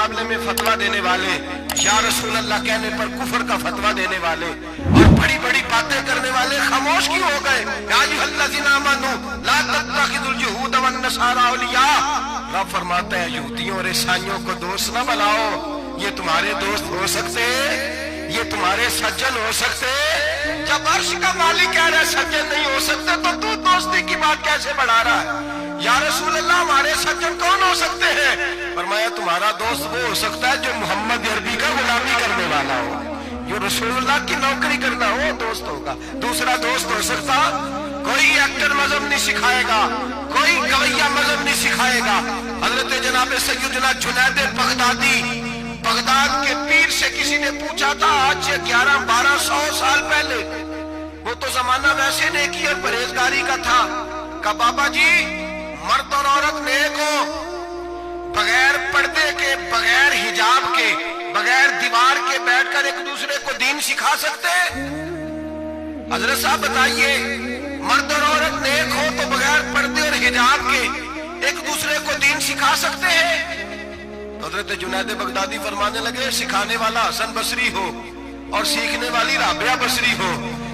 मुकाबले में फतवा देने वाले, या रसूल अल्लाह कहने पर कुफर का फतवा देने वाले और बड़ी बड़ी बातें करने वाले खामोश क्यों हो गए? या अय्युहल्लज़ीना आमनू ला तत्तखिज़ुल यहूद वन नसारा औलिया। रब फरमाता है यहूदियों और ईसाइयों को दोस्त ना बनाओ, ये तुम्हारे दोस्त हो सकते, ये तुम्हारे सज्जन हो सकते। जब अर्श का मालिक कह रहा है सज्जन नहीं हो सकते, तो तू दोस्ती की बात कैसे बढ़ा रहा है? या रसूल अल्लाह हमारे सज्जन कौन हो सकते हैं? फरमाया तुम्हारा दोस्त वो हो सकता है जो मोहम्मद अरबी का गुलामी करने वाला हो, जो रसूलुल्लाह की नौकरी करना हो दोस्त होगा। दूसरा दोस्त हो सकता, कोई एक्टर मजहब नहीं सिखाएगा, कोई गवैया मजहब नहीं सिखाएगा। हजरत जनाब सैयदना जुनैद बगदादी, बगदाद के पीर से किसी ने पूछा था आज से 1100-1200 साल पहले, वो तो जमाना वैसे नेकी और परहेजगारी का था, का बाबा जी मर्द और औरत नेक हो, बगैर पर्दे के, बगैर हिजाब के, बगैर दीवार के बैठकर एक दूसरे को दीन सिखा सकते? हजरत साहब बताइए, मर्द और औरत नेक हो तो बगैर पर्दे और हिजाब के एक दूसरे को दीन सिखा सकते हैं? हजरत जुनैद बगदादी फरमाने लगे सिखाने वाला हसन बसरी हो और सीखने वाली राबिया बसरी हो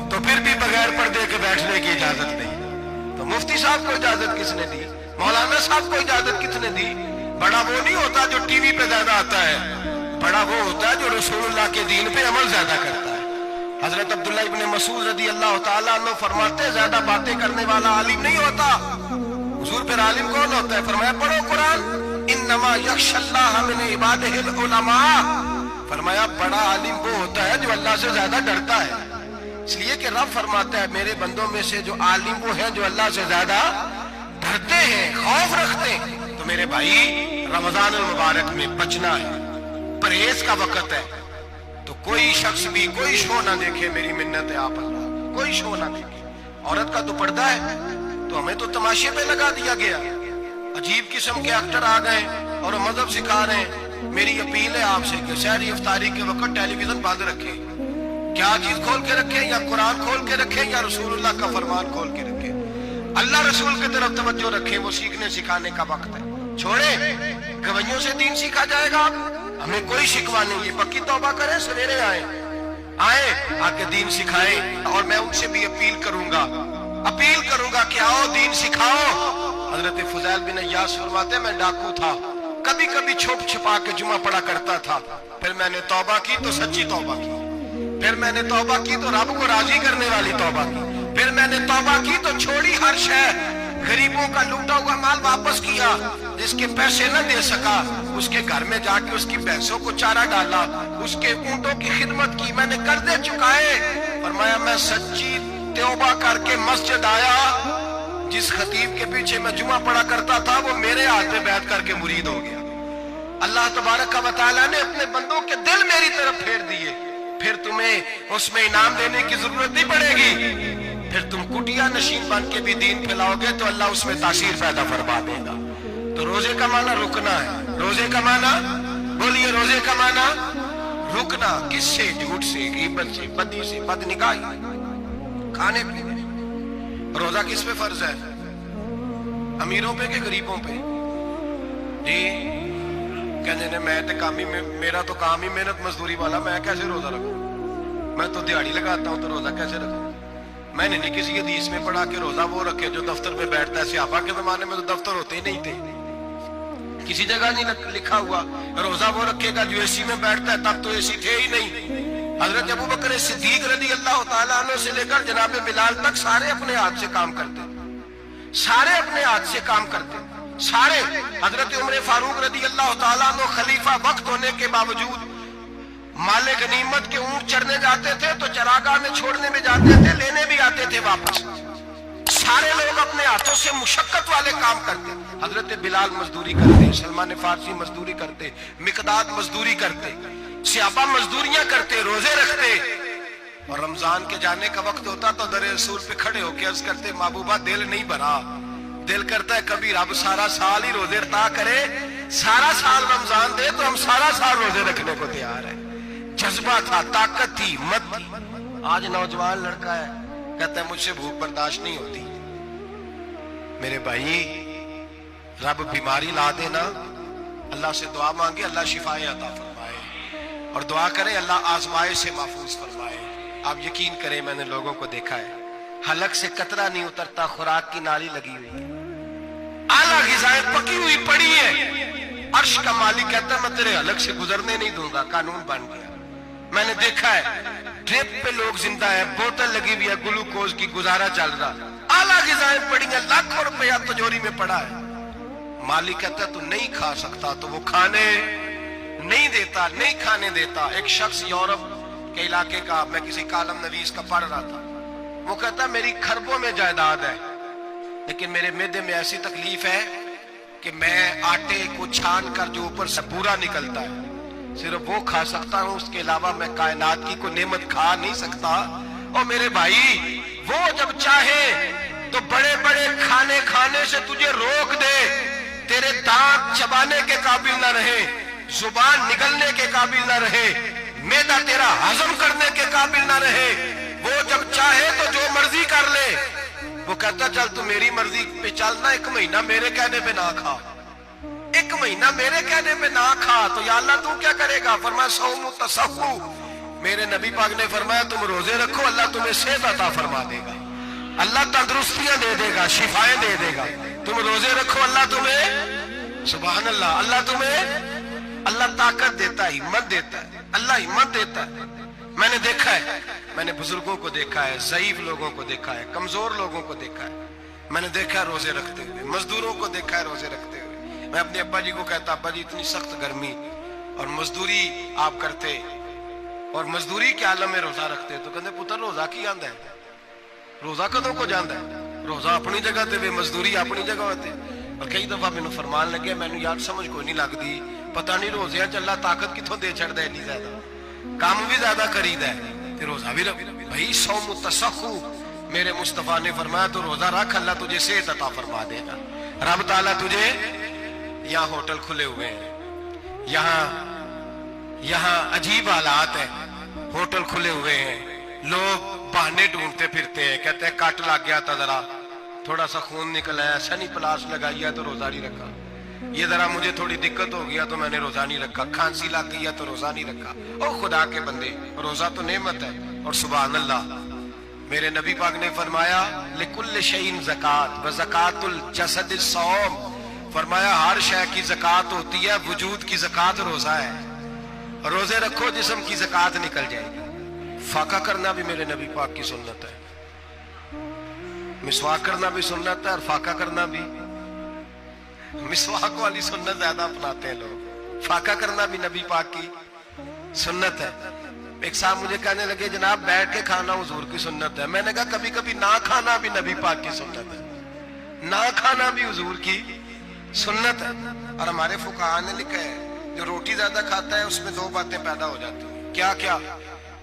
तो फिर भी बगैर पर्दे के बैठने की इजाजत नहीं। तो मुफ्ती साहब को इजाजत किसने दी? मौलाना साहब को इजाजत किसने दी? बड़ा वो नहीं होता जो टीवी पे ज्यादा आता है, बड़ा वो होता है जो रसूलुल्लाह के दीन पे अमल ज्यादा करता है। हजरत अब्दुल्ला इब्न मसूद रदी अल्लाह ताला अन्हु फरमाते ज्यादा बातें करने वाला आलिम नहीं होता। हुजूर फिर आलिम कौन होता है? फरमाया पढ़ो कुरान, इन्नमा यख्शल्लाह मिन इबादिहिल उलमा। फरमाया बड़ा आलिम वो होता है जो अल्लाह से ज्यादा डरता है। इसलिए कि रब फरमाता है मेरे बंदों में से जो आलिम वो है जो अल्लाह से ज्यादा डरते हैं, खौफ रखते हैं। तो मेरे भाई रमजान मुबारक में बचना है, परहेज का वक्त है, तो कोई शख्स भी कोई शो ना देखे, मेरी मिन्नत है आप अल्लाह, कोई शो ना देखे। औरत का दुपट्टा है तो हमें तो तमाशे पे लगा दिया गया, अजीब किस्म के एक्टर आ गए और मजहब सिखा रहे हैं। मेरी अपील है आपसे कि सहरी इफ्तारी के वक्त टेलीविजन बंद रखें, क्या चीज खोल के रखें, या कुरान खोल के रखें या रसूलुल्लाह का फरमान खोल के रखें। अल्लाह रसूल की तरफ तवज्जो रखें, वो सीखने सिखाने का वक्त है। छोड़े गवैयों से दीन सीखा जाएगा, हमें कोई शिकवा नहीं है। पक्की तौबा करें, सवेरे आए आके दीन सिखाएं। और मैं उनसे भी अपील करूंगा कि आओ दीन सिखाओ। हजरत फुज़ैल बिन इयास फरमाते मैं डाकू था, कभी कभी छुप छुपा के जुमा पढ़ा करता था, फिर मैंने तौबा की तो सच्ची तौबा की, फिर मैंने तौबा की तो रब को राजी करने वाली तौबा की, फिर मैंने तौबा की तो छोड़ी हर शय, गरीबों का लूटा हुआ माल वापस किया, जिसके पैसे न दे सका उसके घर में जाके उसकी भैंसों को चारा डाला, उसके ऊंटों की खिदमत की, मैंने कर्जे चुकाए। फरमाया मैं सच्ची तौबा करके मस्जिद आया, जिस खतीब के पीछे मैं जुमा पढ़ा करता था वो मेरे हाथ में बैठ करके मुरीद हो गया। अल्लाह तबारक व तआला ने अपने बंदों के दिल मेरी तरफ फेर दिए, फिर तुम्हें उसमें इनाम देने की जरूरत नहीं पड़ेगी। फिर तुम कुटिया नशीन बन के भी दीन फैलाओगे तो अल्लाह उसमें तासीर पैदा फरमा देगा। तो रोजे का माना रुकना है, रोजे का माना बोलिए, रोजे का माना रुकना। किससे? झूठ से, गीबत से, बदी से, बदनिगाही, खाने पीने। रोजा किस पे फर्ज है? अमीरों पे कि गरीबों पे? जी कहने ने मैं तो काम ही, मेरा तो काम ही मेहनत मजदूरी वाला, मैं कैसे रोजा रखूं? मैं तो दिहाड़ी लगाता हूं तो रोजा कैसे रखूं? मैंने नहीं किसी हदीस में पढ़ा कि रोजा वो रखे जो दफ्तर में बैठता है। सहाबा के जमाने में तो दफ्तर होते ही नहीं थे, किसी जगह नहीं लिखा हुआ रोजा वो रखेगा जो एसी में बैठता है, तब तो एसी थे ही नहीं। हजरत अबू बकर सिद्दीक रज़ी अल्लाह ताला अन्हु से लेकर जनाब बिलाल तक सारे अपने हाथ से काम करते, सारे अपने हाथ से काम करते, सारे। हजरत उमर फारूक रज़ी अल्लाह ताला अन्हु खलीफा वक्त होने के बावजूद माले गनीमत के ऊंट चढ़ने जाते थे तो चरागाह में छोड़ने में जाते थे, लेने भी आते थे वापस। सारे लोग अपने हाथों से मुशक्कत वाले काम करते। हजरत बिलाल मजदूरी करते, सलमान फारसी मजदूरी करते, मिकदाद मजदूरी करते, सहाबा मजदूरियां करते, रोजे रखते। और रमजान के जाने का वक्त होता तो दर रसूल पे खड़े होकर अर्ज करते महबूबा दिल नहीं भरा, दिल करता है कभी रब सारा साल ही रोजे रखा करे, सारा साल रमजान दे तो हम सारा साल रोजे रखने को तैयार है। जज्बा था, ताकत थी, हिम्मत थी। आज नौजवान लड़का है कहता है मुझसे भूख बर्दाश्त नहीं होती। मेरे भाई रब बीमारी ला देना اللہ سے دعا مانگے اللہ شفائیں عطا فرمائے، اور دعا کریں اللہ آزمائش سے محفوظ فرمائے۔ آپ یقین کریں میں نے لوگوں کو دیکھا ہے حلق سے قطرہ نہیں اترتا، خوراک کی نالی لگی ہوئی ہے، اعلیٰ غذائیں پکی ہوئی پڑی ہیں، عرش کا مالک کہتا ہے میں تیرے حلق سے گزرنے نہیں دوں گا، قانون بن گیا۔ میں نے دیکھا ہے ڈرپ پہ لوگ زندہ ہیں، بوتل لگی ہوئی ہے گلوکوز کی، گزارا چل رہا، اعلیٰ غذائیں پڑی ہیں، لاکھوں روپیہ تجوری میں پڑا ہے، مالک کہتا ہے تو نہیں کھا سکتا، تو وہ کھانے نہیں دیتا، نہیں کھانے دیتا۔ ایک شخص یورپ کے علاقے کا، میں کسی کالم نویس کا پڑھ رہا تھا، وہ کہتا میری خربوں میں جائیداد ہے لیکن میرے معدے میں ایسی تکلیف ہے کہ میں آٹے کو چھان کر جو اوپر سے بورا نکلتا ہے صرف وہ کھا سکتا ہوں، اس کے علاوہ میں کائنات کی کوئی نعمت کھا نہیں سکتا۔ اور میرے بھائی وہ جب چاہے تو بڑے بڑے کھانے کھانے سے تجھے روک دے، تیرے دانت چبانے کے قابل نہ رہے، زبان نگلنے کے قابل نہ رہے، معدہ تیرا ہضم کرنے کے قابل نہ رہے، وہ جب چاہے تو جو مرضی کر لے۔ وہ کہتا چل تو میری مرضی پہ چلنا، ایک مہینہ میرے کہنے پہ نہ کھا، ایک مہینہ میرے کہنے پہ نہ کھا، تو یا اللہ تو کیا کرے گا؟ فرمایا صوم تصحو، میرے نبی پاک نے فرمایا تم روزے رکھو اللہ تمہیں صحت عطا فرما دے گا، اللہ تندرستیاں دے دے گا، شفائیں دے دے گا۔ تم روزے رکھو اللہ تمہیں، سبحان اللہ، اللہ تمہیں، اللہ طاقت دیتا ہے، ہمت دیتا ہے، اللہ ہمت دیتا ہے۔ میں نے دیکھا ہے، میں نے بزرگوں کو دیکھا ہے، ضعیف لوگوں کو دیکھا ہے، کمزور لوگوں کو دیکھا ہے، میں نے دیکھا ہے روزے رکھتے ہوئے، مزدوروں کو دیکھا ہے روزے رکھتے ہوئے۔ میں اپنے ابا جی کو کہتا ابا جی اتنی سخت گرمی اور مزدوری آپ کرتے اور مزدوری کے عالم میں روزہ رکھتے، تو کہتے پتر روزہ کی آندا ہے، روزہ کدوں کو جاندا ہے، روزہ اپنی جگہ تے مزدوری اپنی جگہ ہوتے۔ اور کئی دفعہ مینوں فرمان لگے، مینوں یار سمجھ کوئی نہیں لگتی، پتہ نہیں روزیاں چ اللہ طاقت کتھوں دے چھڑدا ہے، نہیں زیادہ کام بھی زیادہ کریدا ہے تے روزہ بھی رکھ۔ بھائی صوم تصحو، میرے مصطفیٰ نے فرمایا تو روزہ رکھ اللہ تجھے صحت عطا فرما دے گا۔ رب تعالیٰ تجھے، یہاں ہوٹل کھلے ہوئے ہیں، یہاں عجیب حالات ہیں، ہوٹل کھلے ہوئے ہیں، لوگ بہانے ڈھونڈتے پھرتے ہیں، کہتے ہیں کٹ لگ گیا تھا، ذرا تھوڑا سا خون نکل آیا، سنی پلاس لگائی ہے تو روزہ نہیں رکھا، یہ ذرا مجھے تھوڑی دقت ہو گیا تو میں نے روزہ نہیں رکھا، کھانسی لگ گئی ہے تو روزہ نہیں رکھا۔ او خدا کے بندے، روزہ تو نعمت ہے۔ اور سبحان اللہ، میرے نبی پاک نے فرمایا لکل شیء زکات وزکات الجسد الصوم، فرمایا ہر شے کی زکات ہوتی ہے، وجود کی زکات روزہ ہے، روزے رکھو جسم کی زکات نکل جائے گی۔ فاقہ کرنا بھی میرے نبی پاک کی سنت ہے، مسواک کرنا بھی سنت ہے، اور فاقہ کرنا بھی، مسواک والی سنت زیادہ اپناتے ہیں لوگ، فاقہ کرنا بھی نبی پاک کی سنت ہے۔ ایک صاحب مجھے کہنے لگے جناب بیٹھ کے کھانا حضور کی سنت ہے، میں نے کہا کبھی کبھی نہ کھانا بھی نبی پاک کی سنت ہے، نہ کھانا بھی حضور کی سنت ہے۔ اور ہمارے فقہاء نے لکھا ہے جو روٹی زیادہ کھاتا ہے اس میں دو باتیں پیدا ہو جاتی ہیں، کیا کیا؟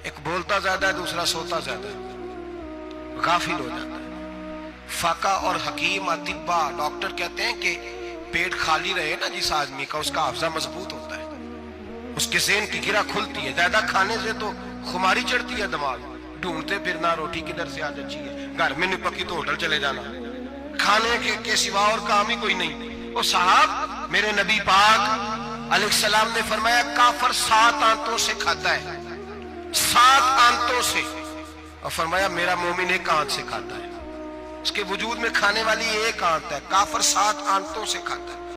ایک بولتا زیادہ ہے، دوسرا سوتا زیادہ ہے، غافل ہو جاتا ہے۔ فقہ اور حکیم اطباء ڈاکٹر کہتے ہیں کہ پیٹ خالی رہے نا جس آدمی کا، اس کا حافظہ مضبوط ہوتا ہے، اس کے ذہن کی گرہ کھلتی ہے۔ زیادہ کھانے سے تو خماری چڑھتی ہے، دماغ ڈھونڈتے پھرنا روٹی کدھر سے آج اچھی ہے، گھر میں نہیں پکی تو ہوٹل چلے جانا، کھانے کے سوا اور کام ہی کوئی نہیں۔ وہ صاحب میرے نبی پاک علیہ السلام نے فرمایا کافر 7 آنتوں سے کھاتا ہے، 7 آنتوں سے، اور فرمایا میرا مومن 1 آنت سے کھاتا ہے، اس کے وجود میں کھانے والی 1 آنت ہے، کافر 7 آنتوں سے کھاتا ہے۔